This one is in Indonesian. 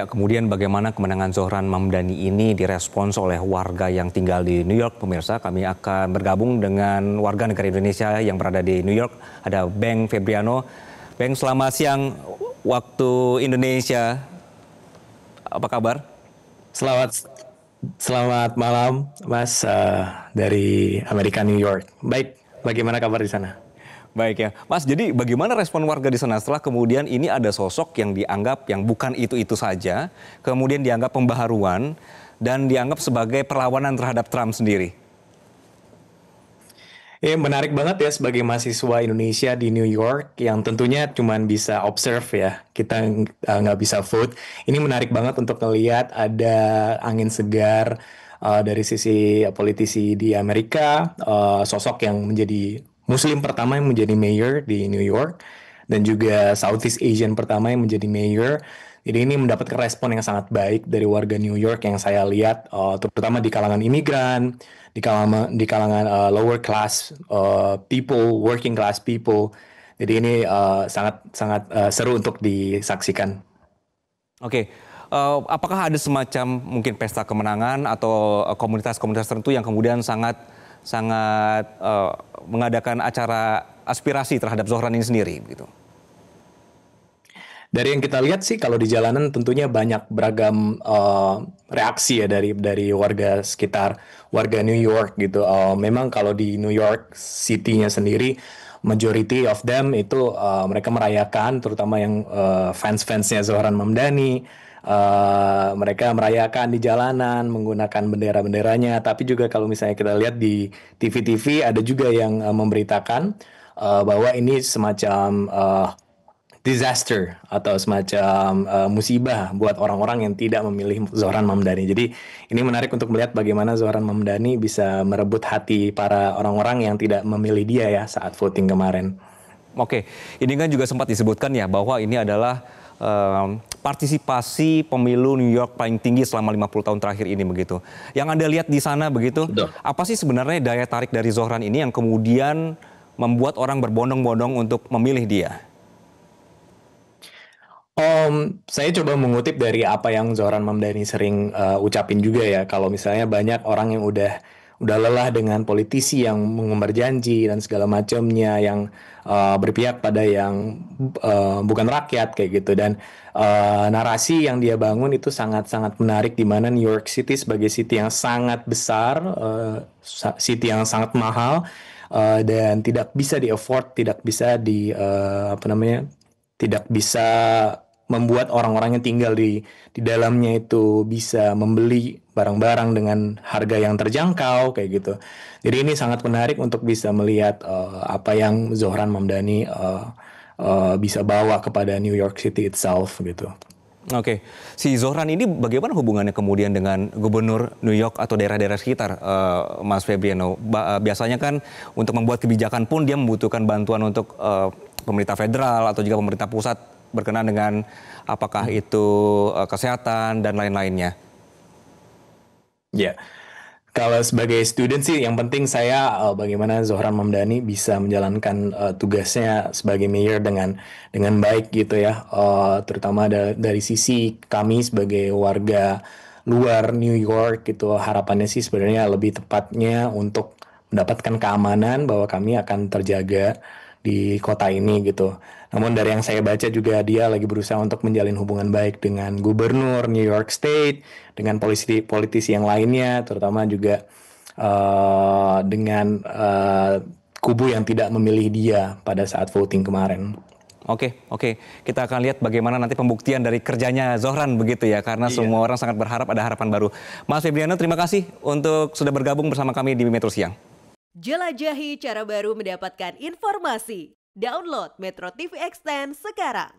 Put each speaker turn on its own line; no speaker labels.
Ya, kemudian bagaimana kemenangan Zohran Mamdani ini direspons oleh warga yang tinggal di New York, pemirsa? Kami akan bergabung dengan warga negara Indonesia yang berada di New York. Ada Beng Febriano. Beng, selamat siang waktu Indonesia. Apa kabar?
Selamat selamat malam, Mas, dari Amerika New York. Baik, bagaimana kabar di sana?
Baik ya, Mas. Jadi bagaimana respon warga di sana setelah kemudian ini ada sosok yang dianggap yang bukan itu-itu saja, kemudian dianggap pembaharuan dan dianggap sebagai perlawanan terhadap Trump sendiri?
Menarik banget ya sebagai mahasiswa Indonesia di New York yang tentunya cuman bisa observe ya, kita nggak bisa vote. Ini menarik banget untuk melihat ada angin segar dari sisi politisi di Amerika, sosok yang menjadi Muslim pertama yang menjadi mayor di New York, dan juga Southeast Asian pertama yang menjadi mayor. Jadi ini mendapatkan respon yang sangat baik dari warga New York yang saya lihat, terutama di kalangan imigran, di kalangan lower class people, working class people. Jadi ini sangat sangat seru untuk disaksikan.
Oke, apakah ada semacam mungkin pesta kemenangan atau komunitas-komunitas tertentu yang kemudian sangat sangat mengadakan acara aspirasi terhadap Zohran ini sendiri, begitu?
Dari yang kita lihat sih kalau di jalanan tentunya banyak beragam reaksi ya dari warga sekitar, warga New York gitu. Memang kalau di New York City-nya sendiri majority of them itu mereka merayakan, terutama yang fans-fansnya Zohran Mamdani. Mereka merayakan di jalanan menggunakan bendera-benderanya, tapi juga kalau misalnya kita lihat di TV-TV ada juga yang memberitakan bahwa ini semacam disaster atau semacam musibah buat orang-orang yang tidak memilih Zohran Mamdani. Jadi ini menarik untuk melihat bagaimana Zohran Mamdani bisa merebut hati para orang-orang yang tidak memilih dia ya saat voting kemarin.
Oke, ini kan juga sempat disebutkan ya bahwa ini adalah partisipasi pemilu New York paling tinggi selama 50 tahun terakhir ini, begitu. Yang Anda lihat di sana begitu,
Betul.
apa sih sebenarnya daya tarik dari Zohran ini yang kemudian membuat orang berbondong-bondong untuk memilih dia?
Saya coba mengutip dari apa yang Zohran Mamdani sering ucapin juga ya. Kalau misalnya banyak orang yang udah lelah dengan politisi yang mengumbar janji dan segala macamnya, yang berpihak pada yang bukan rakyat kayak gitu. Dan narasi yang dia bangun itu sangat-sangat menarik, di mana New York City sebagai city yang sangat besar, city yang sangat mahal, dan tidak bisa di afford, tidak bisa di apa namanya, tidak bisa membuat orang-orang yang tinggal di dalamnya itu bisa membeli barang-barang dengan harga yang terjangkau kayak gitu. Jadi ini sangat menarik untuk bisa melihat apa yang Zohran Mamdani bisa bawa kepada New York City itself gitu.
Oke, si Zohran ini bagaimana hubungannya kemudian dengan gubernur New York atau daerah-daerah sekitar, Mas Febriano? Biasanya kan untuk membuat kebijakan pun dia membutuhkan bantuan untuk pemerintah federal atau juga pemerintah pusat berkenaan dengan apakah itu kesehatan dan lain-lainnya.
Ya, kalau sebagai student sih yang penting saya bagaimana Zohran Mamdani bisa menjalankan tugasnya sebagai mayor dengan baik gitu ya. Terutama dari sisi kami sebagai warga luar New York gitu, harapannya sih sebenarnya lebih tepatnya untuk mendapatkan keamanan bahwa kami akan terjaga di kota ini gitu. Namun dari yang saya baca juga dia lagi berusaha untuk menjalin hubungan baik dengan gubernur New York State, dengan politisi yang lainnya, terutama juga dengan kubu yang tidak memilih dia pada saat voting kemarin.
Oke, oke. Kita akan lihat bagaimana nanti pembuktian dari kerjanya Zohran begitu ya, karena
Iya.
semua orang sangat berharap ada harapan baru. Mas Febriano, terima kasih untuk sudah bergabung bersama kami di Metro Siang.
Jelajahi cara baru mendapatkan informasi. Download Metro TV Extend sekarang.